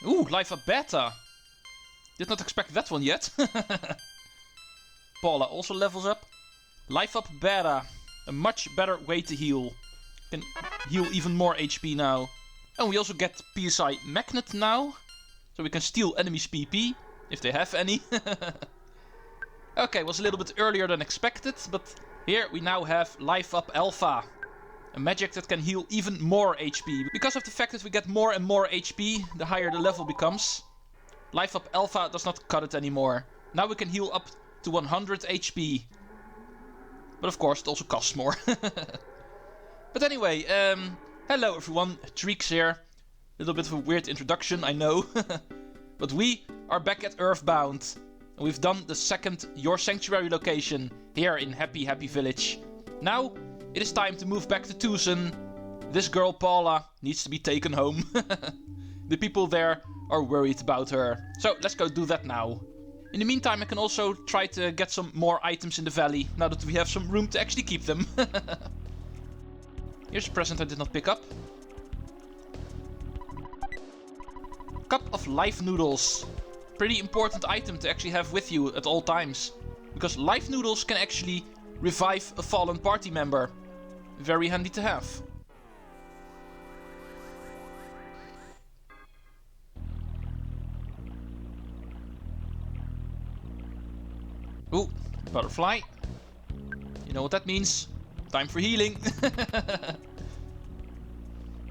Ooh, life up beta. Did not expect that one yet. Paula also levels up. Life up beta. A much better way to heal. Can heal even more HP now. And we also get PSI Magnet now. So we can steal enemies' PP. If they have any. Okay, was a little bit earlier than expected. But here we now have Life Up Alpha. A magic that can heal even more HP. Because of the fact that we get more and more HP, the higher the level becomes. Life Up Alpha does not cut it anymore. Now we can heal up to 100 HP. But of course it also costs more. But anyway, hello everyone, Treecks here. A little bit of a weird introduction, I know. But we are back at EarthBound. And we've done the second Your Sanctuary location here in Happy Village. Now it is time to move back to Twoson. This girl Paula needs to be taken home. The people there are worried about her. So let's go do that now. In the meantime I can also try to get some more items in the valley. Now that we have some room to actually keep them. Here's a present I did not pick up. Cup of life noodles. Pretty important item to actually have with you at all times. Because life noodles can actually revive a fallen party member. Very handy to have. Ooh, butterfly. You know what that means. Time for healing.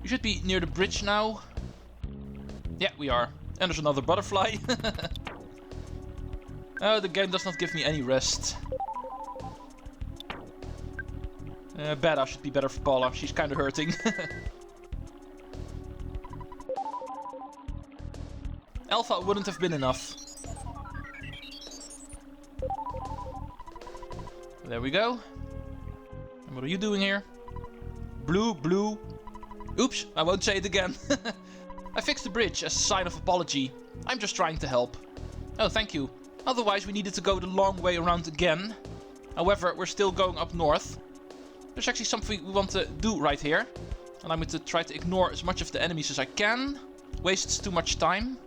We should be near the bridge now. Yeah, we are. And there's another butterfly. Oh, the game does not give me any rest. Beta should be better for Paula. She's kind of hurting. Alpha wouldn't have been enough. There we go. And what are you doing here? Blue. Oops, I won't say it again. I fixed the bridge as a sign of apology. I'm just trying to help. Oh, thank you. Otherwise we needed to go the long way around again. However, we're still going up north. There's actually something we want to do right here. And I'm going to try to ignore as much of the enemies as I can. Wastes too much time.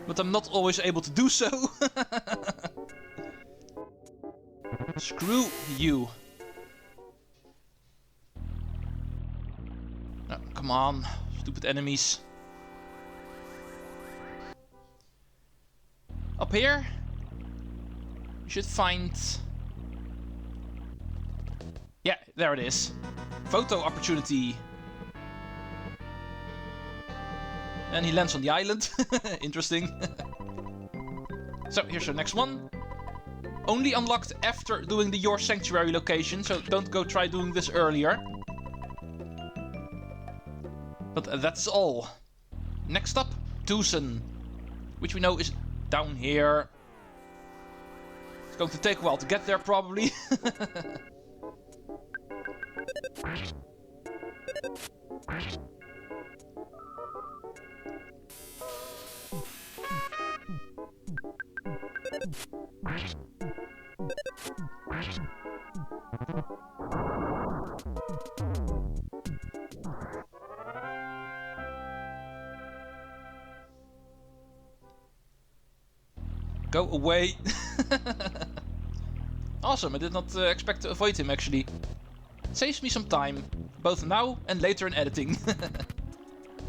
But I'm not always able to do so. Screw you. Oh, come on, stupid enemies. Up here, you should find... Yeah, there it is. Photo opportunity. And he lands on the island. Interesting. So, here's our next one. Only unlocked after doing the Your Sanctuary location, so don't go try doing this earlier. But that's all. Next up, Twoson, which we know is down here. It's going to take a while to get there, probably. Go away. Awesome, I did not expect to avoid him actually. It saves me some time, both now and later in editing.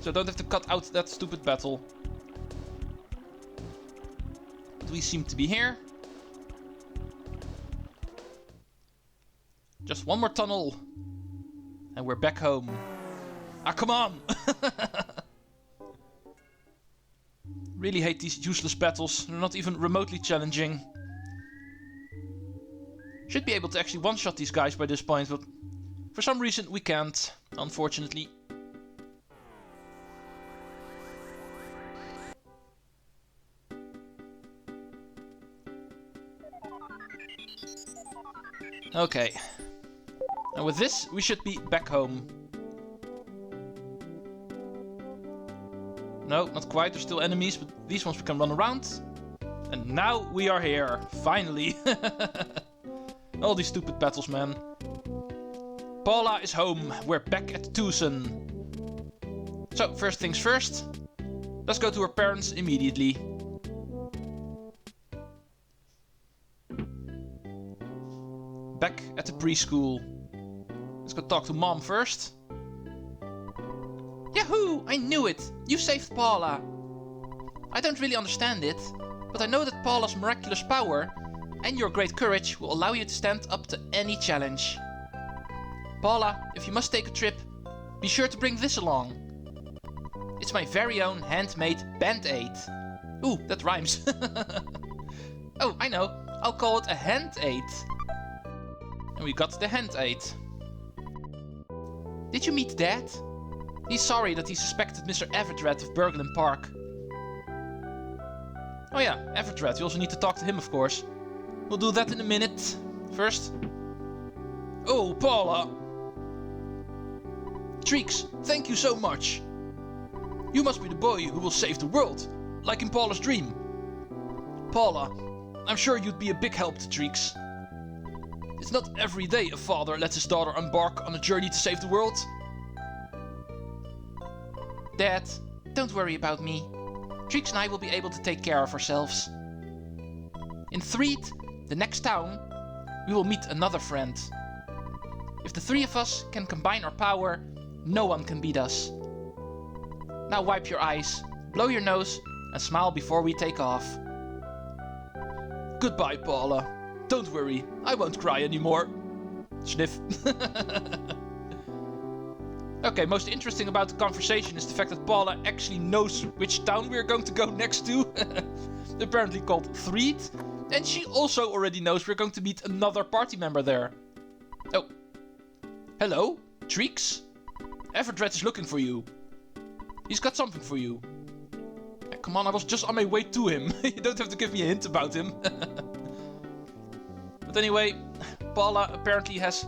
So I don't have to cut out that stupid battle. But we seem to be here. Just one more tunnel. And we're back home. Ah, come on! Really hate these useless battles. They're not even remotely challenging. Should be able to actually one-shot these guys by this point, but for some reason we can't, unfortunately. Okay. And with this, we should be back home. No, not quite. There's still enemies, but these ones we can run around. And now we are here. Finally. All these stupid battles, man. Paula is home. We're back at Twoson. So, first things first. Let's go to her parents immediately. Back at the preschool. Let's go talk to Mom first. Yahoo! I knew it! You saved Paula! I don't really understand it, but I know that Paula's miraculous power and your great courage will allow you to stand up to any challenge. Paula, if you must take a trip, be sure to bring this along. It's my very own handmade band-aid. Ooh, that rhymes. Oh, I know. I'll call it a hand-aid. And we got the hand-aid. Did you meet Dad? He's sorry that he suspected Mr. Everdred of Eagleland Park. Oh yeah, Everdred. We also need to talk to him, of course. We'll do that in a minute. First. Oh, Paula! Treecks, thank you so much. You must be the boy who will save the world, like in Paula's dream. Paula, I'm sure you'd be a big help to Treecks. It's not every day a father lets his daughter embark on a journey to save the world. Dad, don't worry about me. Treecks and I will be able to take care of ourselves. In Threed, the next town, we will meet another friend. If the three of us can combine our power, no one can beat us. Now wipe your eyes, blow your nose, and smile before we take off. Goodbye, Paula. Don't worry, I won't cry anymore. Sniff. Okay, most interesting about the conversation is the fact that Paula actually knows which town we're going to go next to. Apparently called Threed. And she also already knows we're going to meet another party member there. Oh. Hello, Treecks? Everdred is looking for you. He's got something for you. Come on, I was just on my way to him. You don't have to give me a hint about him. But anyway, Paula apparently has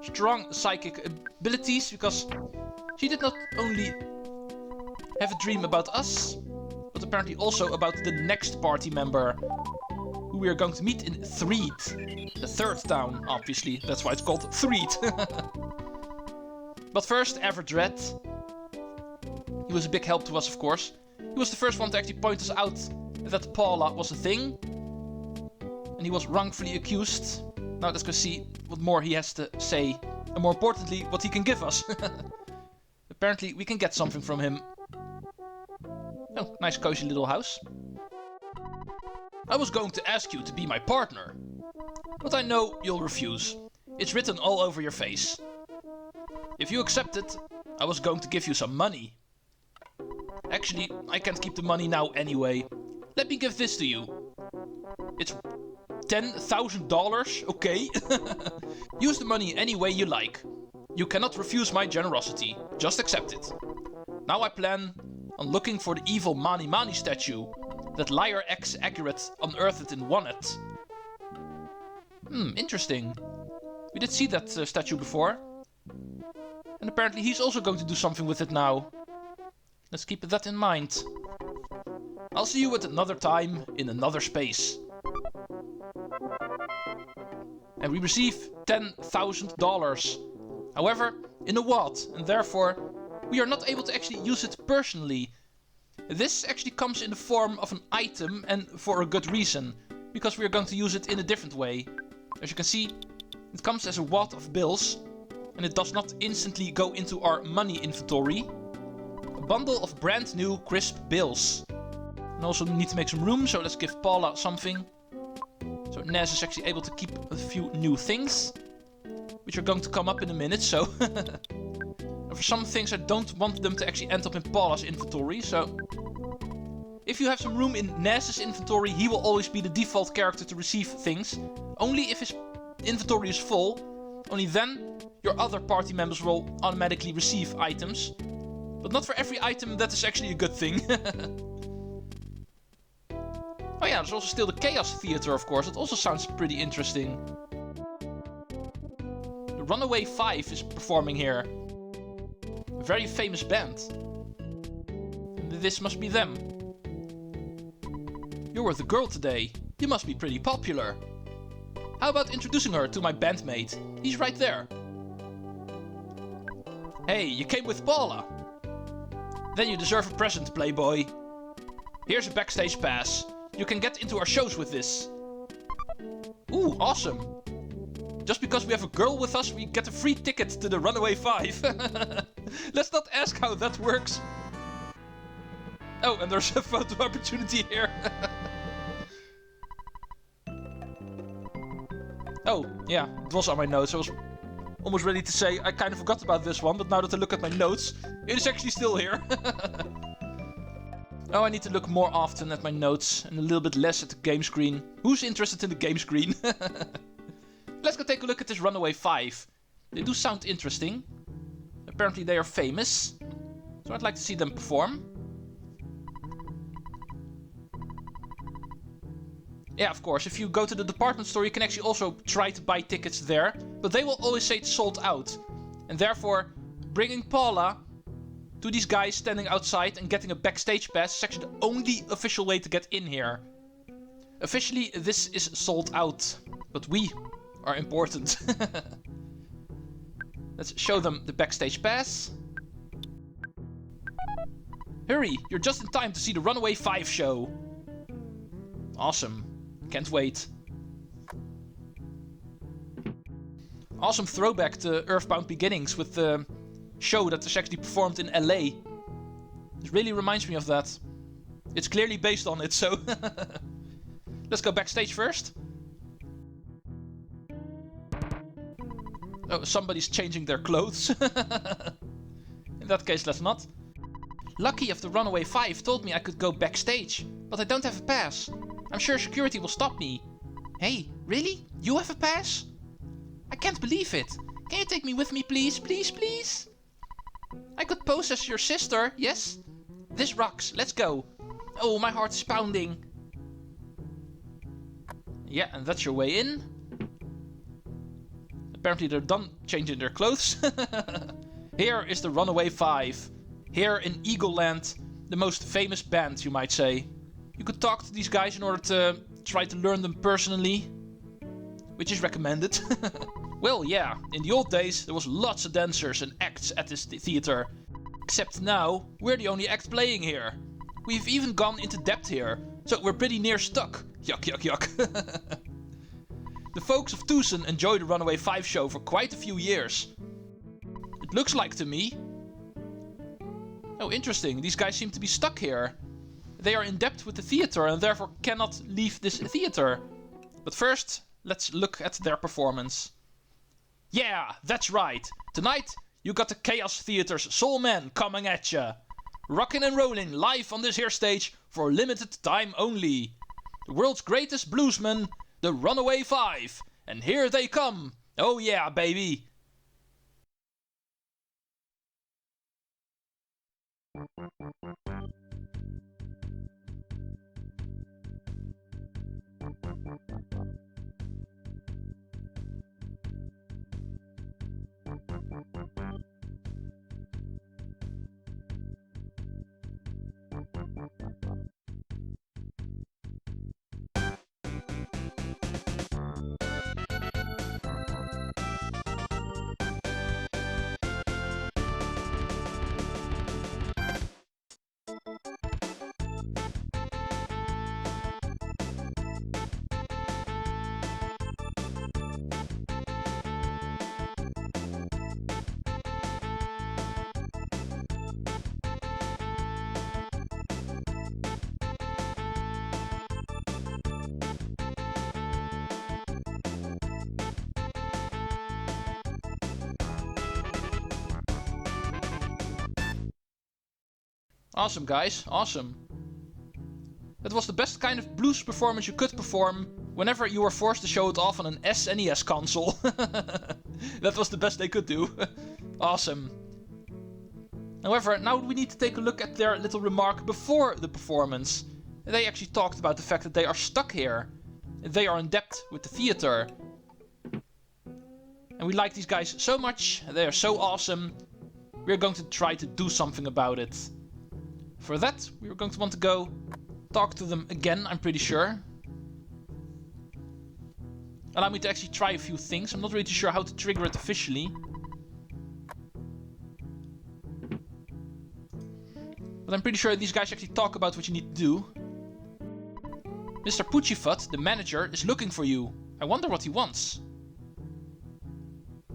strong psychic abilities because she did not only have a dream about us, but apparently also about the next party member who we are going to meet in Threed. The third town, obviously. That's why it's called Threed. But first, Everdred. He was a big help to us, of course. He was the first one to actually point us out that Paula was a thing. And he was wrongfully accused. Now let's go see what more he has to say. And more importantly, what he can give us. Apparently, we can get something from him. Oh, nice cozy little house. I was going to ask you to be my partner. But I know you'll refuse. It's written all over your face. If you accept it, I was going to give you some money. Actually, I can't keep the money now anyway. Let me give this to you. It's $10,000, okay? Use the money any way you like. You cannot refuse my generosity. Just accept it. Now I plan on looking for the evil Mani Mani statue that Liar X Accurate unearthed in Onet. Interesting. We did see that statue before. And apparently he's also going to do something with it now. Let's keep that in mind. I'll see you at another time, in another space. And we receive $10,000. However, in a wad, and therefore we are not able to actually use it personally. This actually comes in the form of an item, and for a good reason. Because we are going to use it in a different way. As you can see, it comes as a wad of bills. And it does not instantly go into our money inventory. A bundle of brand new crisp bills. And also need to make some room, so let's give Paula something. So Ness is actually able to keep a few new things. Which are going to come up in a minute, so... And for some things I don't want them to actually end up in Paula's inventory, so... If you have some room in Ness's inventory, he will always be the default character to receive things. Only if his inventory is full, only then your other party members will automatically receive items. But not for every item that is actually a good thing. Oh yeah, there's also still the Chaos Theater, of course. It also sounds pretty interesting. The Runaway 5 is performing here. A very famous band. And this must be them. You're with a girl today. You must be pretty popular. How about introducing her to my bandmate? He's right there. Hey, you came with Paula. Then you deserve a present, playboy. Here's a backstage pass. You can get into our shows with this. Ooh, awesome. Just because we have a girl with us, we get a free ticket to the Runaway 5. Let's not ask how that works. Oh, and there's a photo opportunity here. Oh, yeah, it was on my notes. I was almost ready to say I kind of forgot about this one, but now that I look at my notes, it is actually still here. Oh, I need to look more often at my notes and a little bit less at the game screen. Who's interested in the game screen? Let's go take a look at this Runaway 5. They do sound interesting. Apparently they are famous, so I'd like to see them perform. Yeah, of course, if you go to the department store, you can actually also try to buy tickets there, but they will always say it's sold out. And therefore, bringing Paula to these guys standing outside and getting a backstage pass is actually the only official way to get in here. Officially, this is sold out, but we are important. Let's show them the backstage pass. Hurry, you're just in time to see the Runaway 5 show. Awesome. Can't wait. Awesome throwback to EarthBound Beginnings with the show that was actually performed in LA. It really reminds me of that. It's clearly based on it, so... Let's go backstage first. Oh, somebody's changing their clothes. In that case, let's not. Lucky of the Runaway 5 told me I could go backstage, but I don't have a pass. I'm sure security will stop me. Hey, really? You have a pass? I can't believe it. Can you take me with me, please? Please, please? I could pose as your sister, yes? This rocks. Let's go. Oh, my heart is pounding. Yeah, and that's your way in. Apparently they're done changing their clothes. Here is the Runaway 5. Here in Eagleland, the most famous band, you might say. You could talk to these guys in order to try to learn them personally, which is recommended. Well, yeah, in the old days there was lots of dancers and acts at this theater. Except now, we're the only act playing here. We've even gone into debt here, so we're pretty near stuck. Yuck, yuck, yuck. The folks of Twoson enjoyed the Runaway 5 show for quite a few years. It looks like to me. Oh, interesting, these guys seem to be stuck here. They are in debt with the theater and therefore cannot leave this theater. But first, let's look at their performance. Yeah, that's right. Tonight, you got the Chaos Theater's Soul Man coming at ya. Rockin' and rollin' live on this here stage for a limited time only. The world's greatest bluesmen, the Runaway 5. And here they come. Oh yeah, baby. Awesome, guys. Awesome. That was the best kind of blues performance you could perform whenever you were forced to show it off on an SNES console. That was the best they could do. Awesome. However, now we need to take a look at their little remark before the performance. They actually talked about the fact that they are stuck here. They are in debt with the theater. And we like these guys so much. They are so awesome. We're going to try to do something about it. For that, we are going to want to go talk to them again, I'm pretty sure. Allow me to actually try a few things. I'm not really sure how to trigger it officially. But I'm pretty sure these guys actually talk about what you need to do. Mr. Poochiefoot, the manager, is looking for you. I wonder what he wants.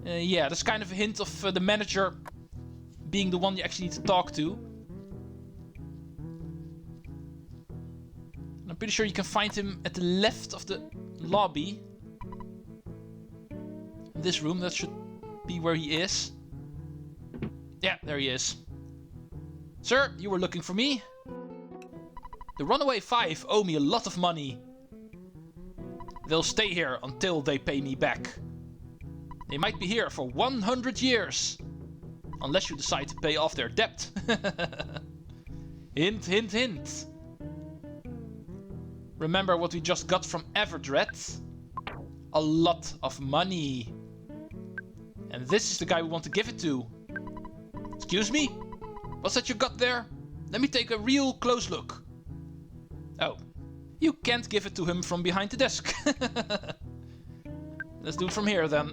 Yeah, that's kind of a hint of the manager being the one you actually need to talk to. And I'm pretty sure you can find him at the left of the lobby. In this room, that should be where he is. Yeah, there he is. Sir, you were looking for me? The Runaway 5 owe me a lot of money. They'll stay here until they pay me back. They might be here for 100 years. Unless you decide to pay off their debt. Hint, hint, hint. Remember what we just got from Everdred? A lot of money. And this is the guy we want to give it to. Excuse me? What's that you got there? Let me take a real close look. Oh, you can't give it to him from behind the desk. Let's do it from here then.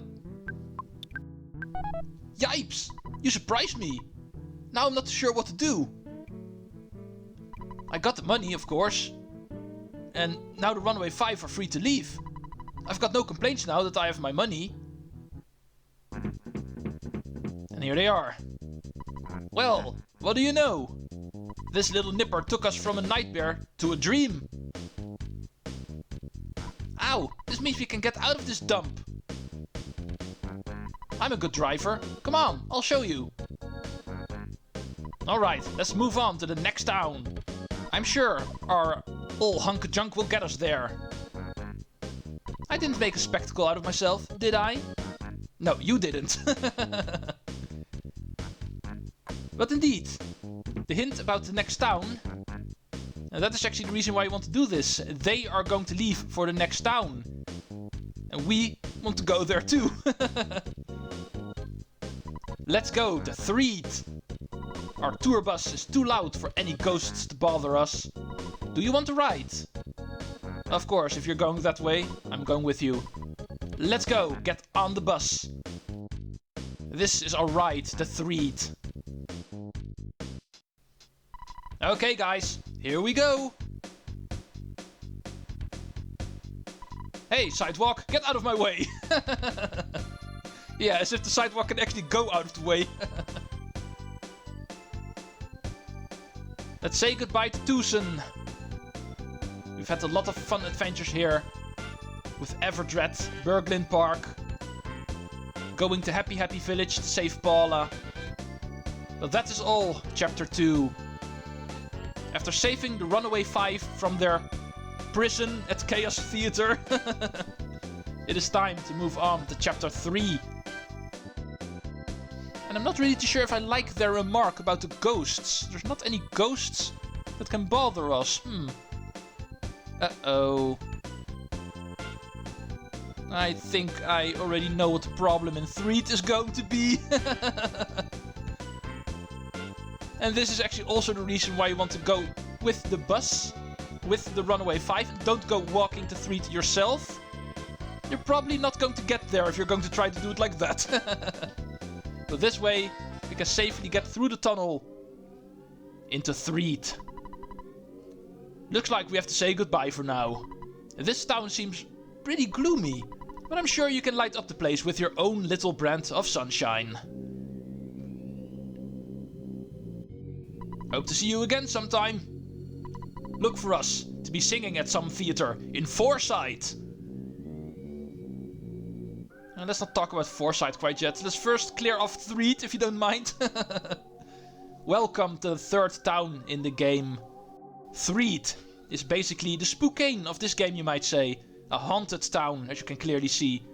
Yipes! You surprised me. Now I'm not sure what to do. I got the money, of course. And now the Runaway 5 are free to leave. I've got no complaints now that I have my money. And here they are. Well, what do you know? This little nipper took us from a nightmare to a dream. Ow, this means we can get out of this dump. I'm a good driver. Come on, I'll show you. Alright, let's move on to the next town. I'm sure our old hunk of junk will get us there. I didn't make a spectacle out of myself, did I? No, you didn't. But indeed, the hint about the next town, and that is actually the reason why I want to do this. They are going to leave for the next town. And we want to go there too. Let's go, the Threed. Our tour bus is too loud for any ghosts to bother us. Do you want to ride? Of course, if you're going that way, I'm going with you. Let's go, get on the bus. This is our ride, the Threed. Okay guys, here we go. Hey sidewalk, get out of my way. Yeah, as if the sidewalk can actually go out of the way. Let's say goodbye to Twoson. We've had a lot of fun adventures here. With Everdred, Berglin Park. Going to Happy Happy Village to save Paula. But that is all, Chapter 2. After saving the Runaway 5 from their prison at Chaos Theater, it is time to move on to Chapter 3. And I'm not really too sure if I like their remark about the ghosts. There's not any ghosts that can bother us. Uh-oh. I think I already know what the problem in Threed is going to be. And this is actually also the reason why you want to go with the bus, with the Runaway 5, and don't go walking to Threed yourself. You're probably not going to get there if you're going to try to do it like that. But this way, we can safely get through the tunnel into Threed. Looks like we have to say goodbye for now. This town seems pretty gloomy, but I'm sure you can light up the place with your own little brand of sunshine. Hope to see you again sometime. Look for us to be singing at some theater in Foresight. Now, let's not talk about Foresight quite yet. Let's first clear off Threed, if you don't mind. Welcome to the third town in the game. Threed is basically the spookane of this game, you might say. A haunted town, as you can clearly see.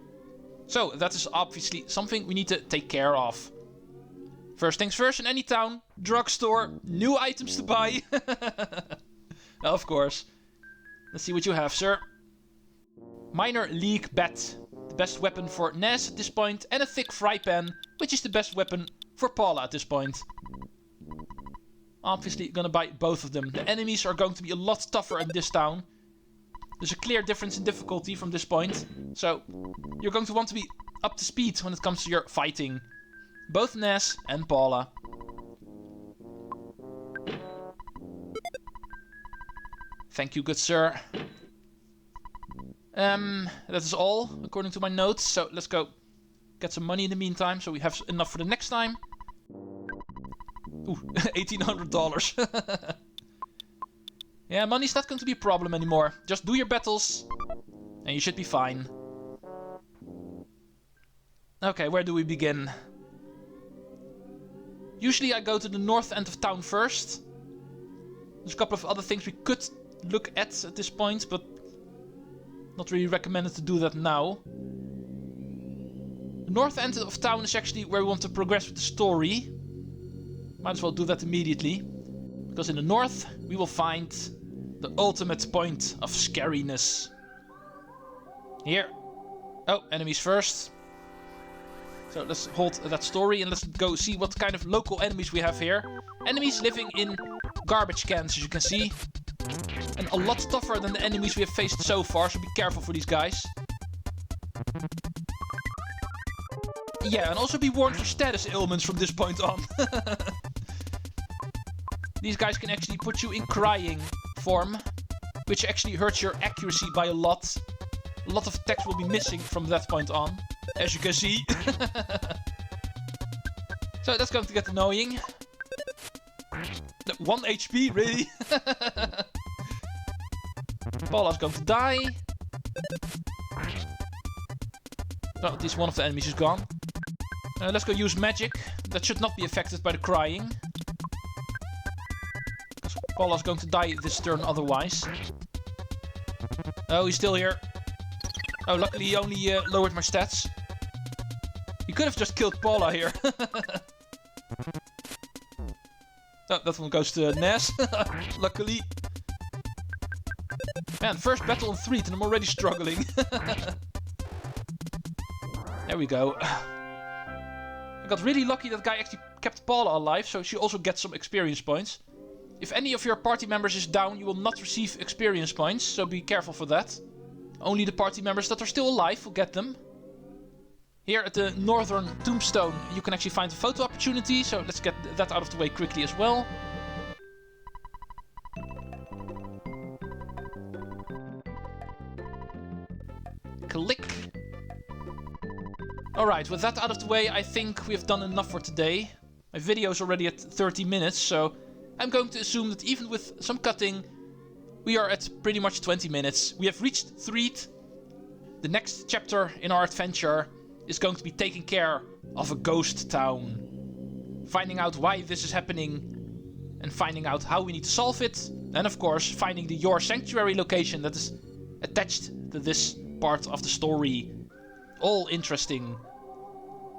So, that is obviously something we need to take care of. First things first, in any town, drugstore, new items to buy. Of course. Let's see what you have, sir. Minor league bat. The best weapon for Ness at this point. And a thick fry pan, which is the best weapon for Paula at this point. Obviously, gonna buy both of them. The enemies are going to be a lot tougher in this town. There's a clear difference in difficulty from this point. So, you're going to want to be up to speed when it comes to your fighting. Both Ness and Paula. Thank you, good sir. That is all, according to my notes. So let's go get some money in the meantime, so we have enough for the next time. Ooh, $1,800. Yeah, money's not going to be a problem anymore. Just do your battles, and you should be fine. Okay, where do we begin? Usually I go to the north end of town first. There's a couple of other things we could look at this point, but not really recommended to do that now. The north end of town is actually where we want to progress with the story. Might as well do that immediately. Because in the north we will find the ultimate point of scariness. Here. Oh, enemies first. So let's hold that story and let's go see what kind of local enemies we have here. Enemies living in garbage cans, as you can see. And a lot tougher than the enemies we have faced so far, so be careful for these guys. Yeah, and also be warned for status ailments from this point on. These guys can actually put you in crying form, which actually hurts your accuracy by a lot. A lot of attacks will be missing from that point on, as you can see. So that's going to get annoying. 1 HP, really? Paula's going to die. Oh, at least one of the enemies is gone. Let's go use magic. That should not be affected by the crying. Paula's going to die this turn otherwise. Oh, he's still here. Oh, luckily he only lowered my stats. He could have just killed Paula here. Oh, that one goes to Ness. Luckily. Man, first battle on 3 and I'm already struggling. There we go. I got really lucky that guy actually kept Paula alive, so she also gets some experience points. If any of your party members is down, you will not receive experience points, so be careful for that. Only the party members that are still alive will get them. Here at the northern tombstone, you can actually find a photo opportunity, so let's get that out of the way quickly as well. Click. Alright, with that out of the way, I think we have done enough for today. My video is already at 30 minutes, so I'm going to assume that even with some cutting, we are at pretty much 20 minutes. We have reached Threed. The next chapter in our adventure is going to be taking care of a ghost town. Finding out why this is happening and finding out how we need to solve it. And of course, finding the Your Sanctuary location that is attached to this part of the story. All interesting.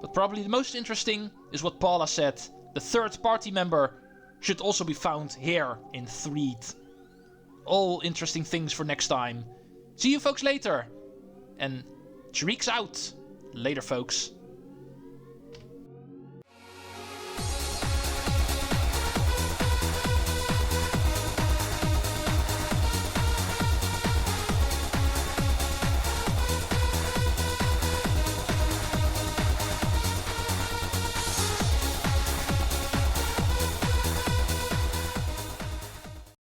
But probably the most interesting is what Paula said. The third party member should also be found here in Threed. All interesting things for next time. See you folks later. And Treecks out. Later folks.